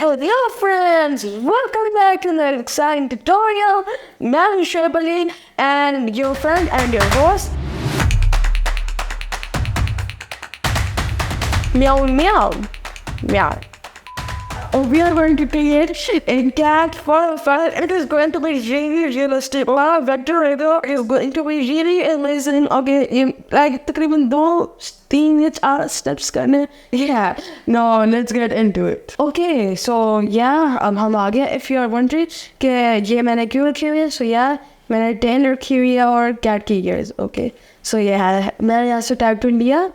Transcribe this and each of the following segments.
Hello friends, welcome back to the exciting tutorial. I'm Shuayb and your friend and your host. Meow meow meow. We are going to create a cat for fun. It is going to be really realistic. Our vector radar is going to be really amazing. Okay, like तकरीबन 2-3 steps करने. Yeah, no, let's get into it. Okay, so yeah, अब हम आ गए. If you are wondering कि ये मैंने क्यों रखी हुई है, so yeah, मैंने 10 रखी हुई है और cat की ears. Okay, so yeah, मैंने यहाँ से type टूल लिया.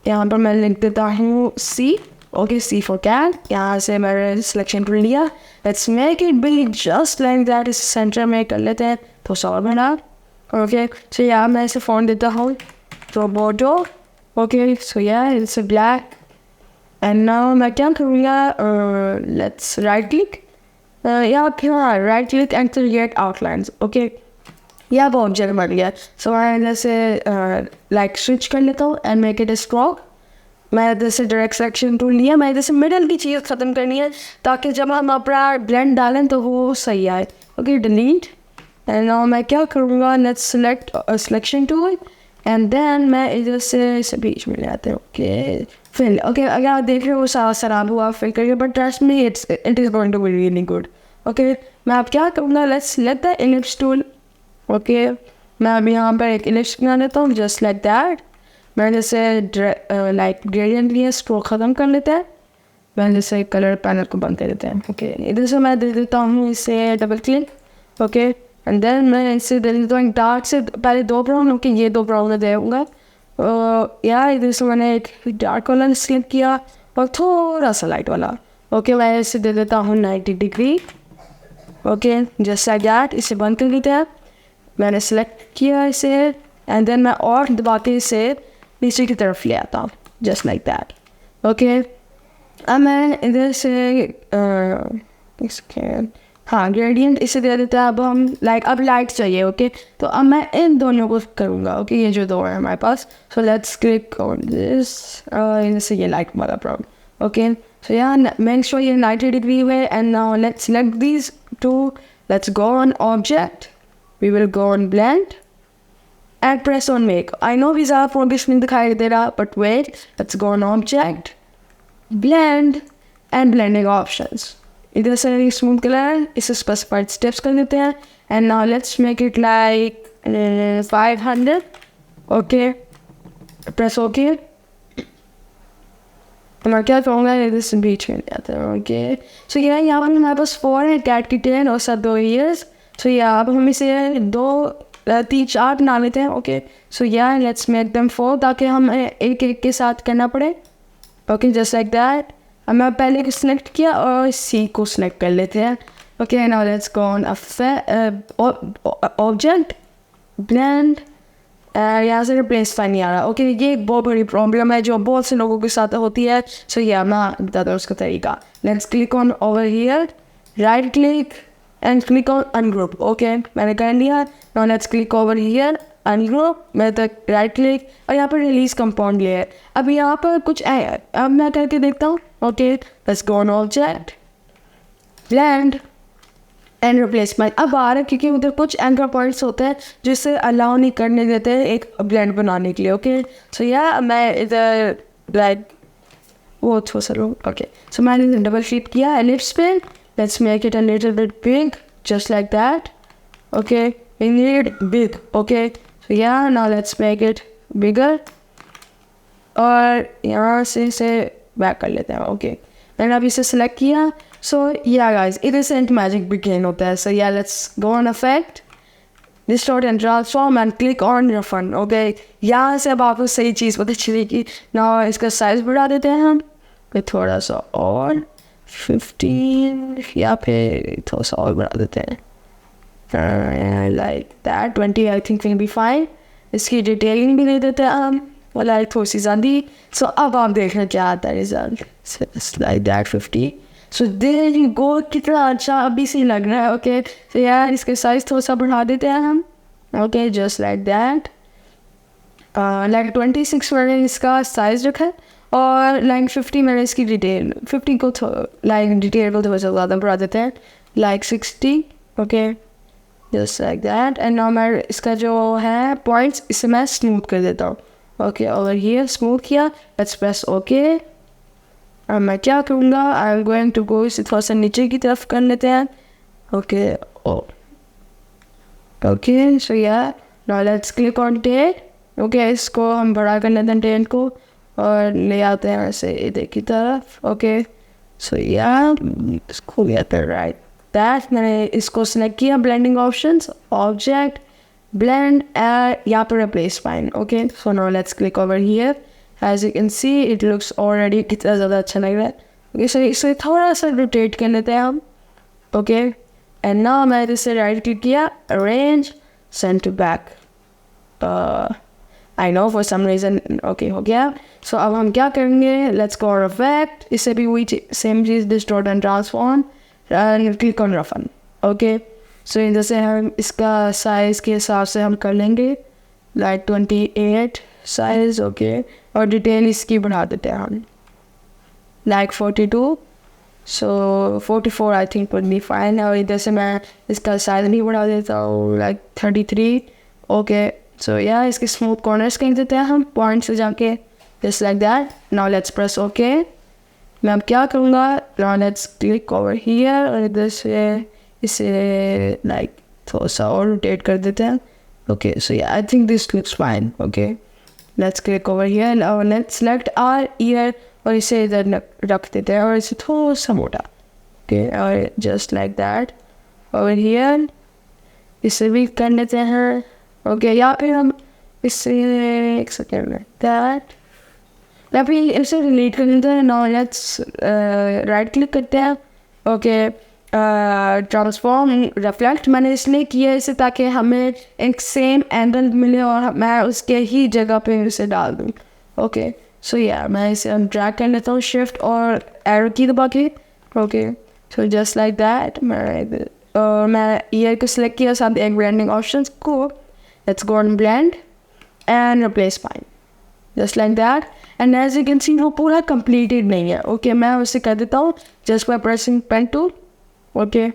यहाँ पर मैं लिख देता हूँ C. Okay, C for cat. यहाँ से मैंने selection टूल लिया. Let's make it big just like that. इस center में कर लेते हैं तो और बना. Okay, so यहाँ मैं इसे font देता हूँ Roboto. Okay, so yeah, it's a black. And now मैं क्या करूँगा? Let's right click. यहाँ पे right click and create outlines. Okay, यहाँ वो object बन गया. So मैं जैसे like switch कर लेता हूँ and make it a stroke. मैं जैसे डायरेक्ट सेलेक्शन टूल लिया. मैं जैसे मिडल की चीज़ ख़त्म करनी है ताकि जब हम अपना ब्लेंड डालें तो वो सही आए. Okay, delete. एंड नाउ मैं क्या करूँगा? Let's select selection tool and then मैं इधर से इसे बीच में ले आते हैं. Okay, fill. ओके, अगर आप देख रहे हो सारा खराब हुआ फिल करके, but trust me it is going to be really good. Okay, मैं अब क्या करूँगा? Let's select the ellipse tool. Okay, मैं अब यहाँ पर एक इलिप्स बना लेता हूँ जस्ट लाइक दैट. मैं जैसे लाइक ग्रेडियंट लिए स्ट्रोक ख़त्म कर लेते हैं. मैं जैसे कलर पैनल को बंद कर देते हैं. ओके, इधर से मैं दे देता हूँ इसे double click. Okay, and then मैं इसे दे देता हूँ डार्क से पहले 2 ब्राउन. ओके, ये 2 ब्राउन में दूँगा. या इधर से मैंने एक डार्क वाला सिलेक्ट किया और थोड़ा सा लाइट वाला. ओके, मैं इसे दे देता हूँ 90 degree. Okay, just like that. इसे बंद कर देते हैं. मैंने सेलेक्ट किया इसे एंड देन मैं और दबा के इसे नीचे की तरफ ले आता हूँ जस्ट लाइक दैट. ओके, अब मैं इधर से हाँ ग्रेडियंट इसे दे देता है. अब हम लाइक अब लाइट चाहिए. ओके, तो अब मैं इन दोनों को करूँगा. ओके, ये जो 2 है हमारे पास. So let's click on this. इनसे ये लाइट वाला प्रॉब्लम. ओके, सो यहाँ मेक श्योर ये 90 डिग्री है. And now let's select these 2. Let's go on object. We will go on blend and press on make. I know these are progress नहीं दिखाई दे रहा, but wait, let's go on object, blend and blending options. इधर से smooth color इसे specified steps कर देते हैं. And now let's make it like 500. Okay, press OK. मैं क्या कहूँगा इधर से बीच में जाते हैं. Okay, so यहाँ पर हमारे पास 4 है, cat की 10 और साथ 2 ears. So यहाँ पर हम इसे 2-3-4 बना लेते हैं. Okay, so yeah let's make them 4 ताकि हम एक एक के साथ करना पड़े. Okay, just like that. अब मैं पहले को सिलेक्ट किया और सी को सिलेक्ट कर लेते हैं. Okay, now let's go on object blend. यहाँ से रिप्लेस नहीं आ रहा. ओके, ये एक बहुत बड़ी प्रॉब्लम है जो बहुत से लोगों के साथ होती है. सो या मैं बता दूँ उसका तरीका. Let's click on over here, right click and click on ungroup. Okay, मैंने कर लिया. Now let's click over here, ungroup. मैं तक right click और यहाँ पर release compound layer. अब यहाँ पर कुछ है, अब मैं करके देखता हूँ. Okay, let's go on object, blend and replacement. अब आ रहा है क्योंकि उधर कुछ anchor points होते हैं जिससे allow नहीं करने देते हैं एक blend बनाने के लिए. Okay, so yeah, मैं इधर like वो थोड़ा सा लो. Okay, so मैंने double click किया ellipse पे. Let's make it a little bit big, just like that. Okay, we need big. Okay, so yeah, now let's make it bigger. और यहाँ से इसे back कर लेते हैं. Okay, मैंने अभी इसे select किया. So yeah guys, it isn't magic begin होता है. So yeah, let's go on effect, distort and transform and click on refund. Okay, यहाँ से अब आपको सही चीज़ पता चलेगी. Now इसका size बढ़ा देते हैं हम फिर थोड़ा सा और 15 या फिर थोड़ा सा और बढ़ा देते हैं. Like that 20 I think will be fine. इसकी डिटेलिंग भी दे देते हैं हम और लाइक थोड़ी सी ज़्यादा. सो अब आप देखना क्या आता है result. Like that 50. So there you go. कितना अच्छा अभी से लग रहा है. ओके, तो यार इसके साइज़ थोड़ा सा बढ़ा देते हैं हम. Okay, just like that. Like 26 मैंने इसका साइज़ रखा है और लाइन 50 मैंने इसकी डिटेल 50 को लाइन डिटेल को थोड़ा सा ज़्यादा बढ़ा देते हैं, like 60, okay, just like that. And now मैं इसका जो है पॉइंट्स इसे मैं स्मूथ कर देता हूँ, ओके, और ये स्मूथ किया, लेट्स प्रेस ओके। और मैं क्या करूँगा, I am going to go, इसे थोड़ा सा नीचे की तरफ कर लेते हैं, okay, okay, so yeah now let's click on tail, okay, इसको हम बड़ा कर लेते हैं टेल को और ले आते हैं ऐसे इधर की तरफ, ओके, सो या इसको लेते हैं राइट दैट। मैंने इसको सिलेक्ट किया, ब्लेंडिंग ऑप्शंस, ऑब्जेक्ट, blend, यहाँ पर replace fine, okay, so now let's click over here, as you can see it looks already कितना ज़्यादा अच्छा लग रहा है, okay, so इसे थोड़ा सा rotate कर लेते हैं हम, okay, and now मैंने इसे right click किया, arrange, send to back, I know for some reason, okay, हो गया। so अब हम क्या करेंगे, let's go on effect, इसे भी वही same cheese distort and transform, and click on roughen, okay, सो जैसे हम इसका साइज़ के हिसाब से हम कर लेंगे, लाइक 28 साइज़, ओके, और डिटेल इसकी बढ़ा देते हैं हम, like 42, so 44 I think would be fine. और इधर से मैं इसका साइज़ भी बढ़ा देता हूँ, लाइक 33, ओके, सो या इसके स्मूथ कॉर्नर्स कहीं देते हैं हम पॉइंट से जाके, just like that. Now let's press okay. मैं अब क्या करूँगा, now let's click over here और इधर से इसे लाइक थोड़ा सा और रोटेट कर देते हैं, ओके, सो या I think this looks fine, okay, let's click over here और लेट्स सेलेक्ट आवर ईयर और इसे इधर रख देते हैं और इसे थोड़ा सा मोटा, ओके, और just like that over here इसे भी कर लेते हैं, ओके, या फिर हम इससे एक सेकेंड दैट या फिर इसे डिलीट कर देते हैं। नाउ लेट्स राइट क्लिक करते हैं, ओके, ट्रांसफॉर्म रिफ्लेक्ट मैंने इसलिए किया इसे ताकि हमें एक सेम एंगल मिले और मैं उसके ही जगह पे इसे डाल दूँ, ओके, सो या मैं इसे ड्रैग कर लेता हूँ शिफ्ट और एरो की दबा के, okay, so just like that. मैं ईयर को सिलेक्ट किया साथ एक ब्लेंडिंग ऑप्शंस को, let's go on blend and replace fine, just like that. And as you can see वो पूरा कंप्लीटेड नहीं है, ओके, मैं उसे कर देता हूँ just by pressing pen tool, okay,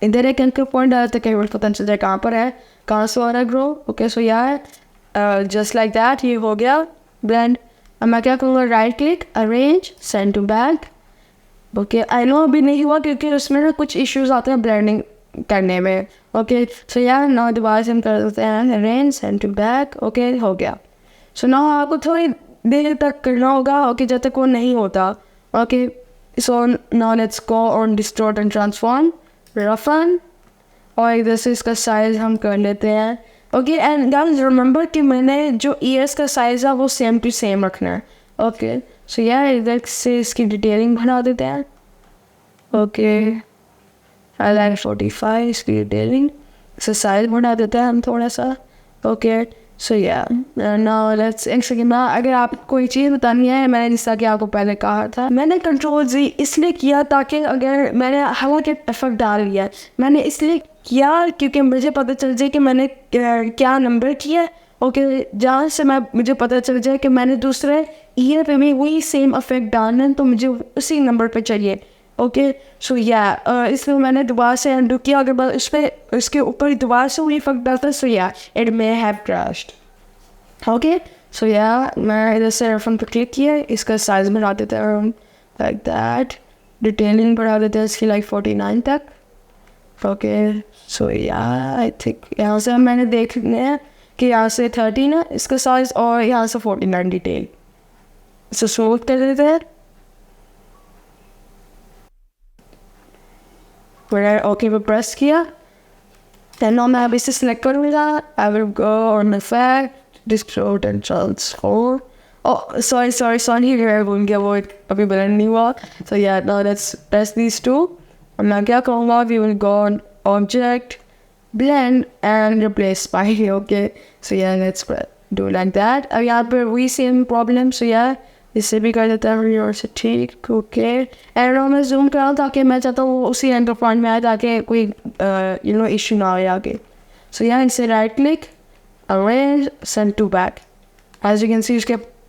इधर एक एंकर पॉइंट डाला था, कई बार पता नहीं चलता कहाँ पर है, कहाँ से हो रहा है ग्रो, ओके, सो यार जस्ट लाइक दैट ये हो गया ब्लेंड। अब मैं क्या करूँगा, right click, arrange, send to back, okay, I know अभी नहीं हुआ क्योंकि उसमें ना कुछ इश्यूज आते हैं ब्लेंडिंग करने में, ओके, सो यार नाउ दोबारा से हम कर देते हैं arrange, send to back, okay, हो गया। सो नाउ आपको थोड़ी देर तक करना होगा, ओके, जब तक वो नहीं होता, okay, so now let's go on distort and transform, roughen, और इधर से इसका साइज़ हम कर लेते हैं, ओके, एंड गाइस रिमेंबर कि मैंने जो ईयर्स का साइज़ है वो सेम टू सेम रखना है, ओके, सो यार इधर से इसकी डिटेलिंग बढ़ा देते हैं, ओके, आई लाइक 45 इसकी डिटेलिंग, इससे साइज़ बढ़ा देते हैं हम थोड़ा सा, okay, so yeah now let's एक सेकेंड में अगर आपको कोई चीज़ बतानी है, मैंने जैसा कि आपको पहले कहा था, मैंने कंट्रोल जी इसलिए किया ताकि अगर मैंने हवा के इफेक्ट डाल दिया, मैंने इसलिए किया क्योंकि मुझे पता चल जाए कि मैंने क्या नंबर किया, ओके, जहाँ से मुझे पता चल जाए कि मैंने दूसरे ईयर पे भी वही सेम इफेक्ट डालना है तो मुझे उसी नंबर पे चाहिए, ओके, सो या इसलिए मैंने दोबारा से अंडू किया, अगर मैं उस पर उसके ऊपर दोबारा से वही इफेक्ट डालता, so yeah it may have crashed, okay, so yeah मैं इधर से रेफरेंस पर क्लिक किया, इसका साइज़ बढ़ा देते हैं लाइक दैट, डिटेलिंग बढ़ा देते हैं इसकी लाइक 49 तक, ओके, सो या आई थिंक यहाँ से मैंने देख लिया कि यहाँ से 13 है इसका साइज़ और यहाँ से 49 डिटेल, इसे स्मूथ कर देते हैं, फिर ओके पे प्रेस किया, देन मैं अब इसे सिलेक्ट करूँगा, I will go on effect, distort and transform, oh sorry ये भूल गया, वो अभी ब्लेंड नहीं हुआ, so yeah now let's press these two, और मैं क्या कहूँगा, we will go on object, blend and replace by, okay, so yeah let's do like that. अब यहाँ पर वही सेम प्रॉब्लम, सो या इससे भी कर देता है और से ठीक, ओके, एंड मैं जूम कराऊँ ताकि मैं चाहता हूँ उसी एंटर पॉइंट में आए ताकि कोई इशू ना आए आगे, सो यहाँ इसे right click, arrange, send to back, as you can see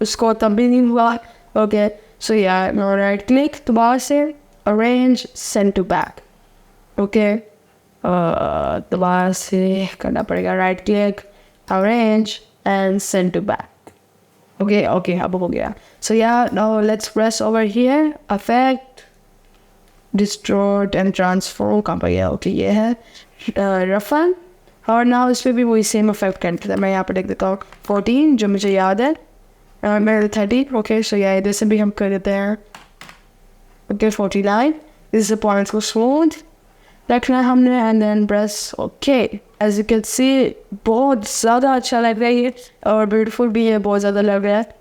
उसको तब भी नहीं हुआ, Okay, so yeah, now right click दोबारा से arrange send to back. Okay, दोबारा से करना पड़ेगा right click arrange and send to back. Okay, अब हो गया. So yeah, now let's press over here effect distort and transform कहाँ पर गया? Okay, ये है roughen. और now इस पे भी वही same effect करते हैं. मैं यहाँ पर देख देता हूँ 14 जो मुझे याद है. मेरे 30. Okay, so yeah, इधर से भी हम कर देते हैं. Okay, 49. This is the points को smooth रखना है हमने and then press okay. As you can see, बहुत ज़्यादा अच्छा लग रहा है ये और beautiful भी है, बहुत ज़्यादा लग रहा है.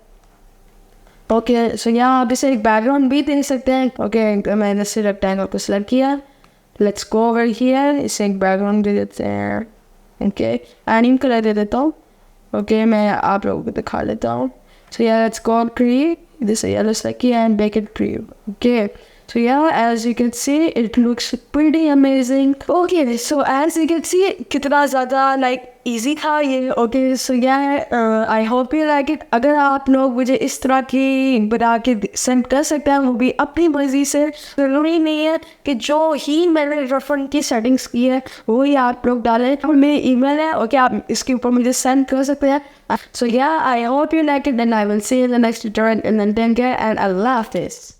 Okay, so यहाँ आप इसे एक background भी दे सकते हैं. Okay, मैंने इसे rectangle को select किया. Let's go over here. इसे एक background दे देते हैं. Okay, anime color दे देता हूँ. Okay, मैं आप लोगों को दिखा लेता हूँ. So yeah, let's go on create. This is yellow sticky and make it cream. Okay. So yeah, as you can see, it looks pretty amazing. Okay, so as you can see, कितना ज़्यादा like easy था ये. Okay, so yeah, I hope you like it. अगर आप लोग मुझे इस तरह की बना के send कर सकते हैं, वो भी अपनी मर्जी से. ज़रूरी नहीं है कि जो ही मैंने रेफरेंस की सेटिंग्स की है वो ही आप लोग डालें. और मेरी email है. Okay, आप इसके ऊपर मुझे send कर सकते हैं. So yeah, I hope you like it, and I will see you in the next tutorial. And then take care and Allah Hafiz.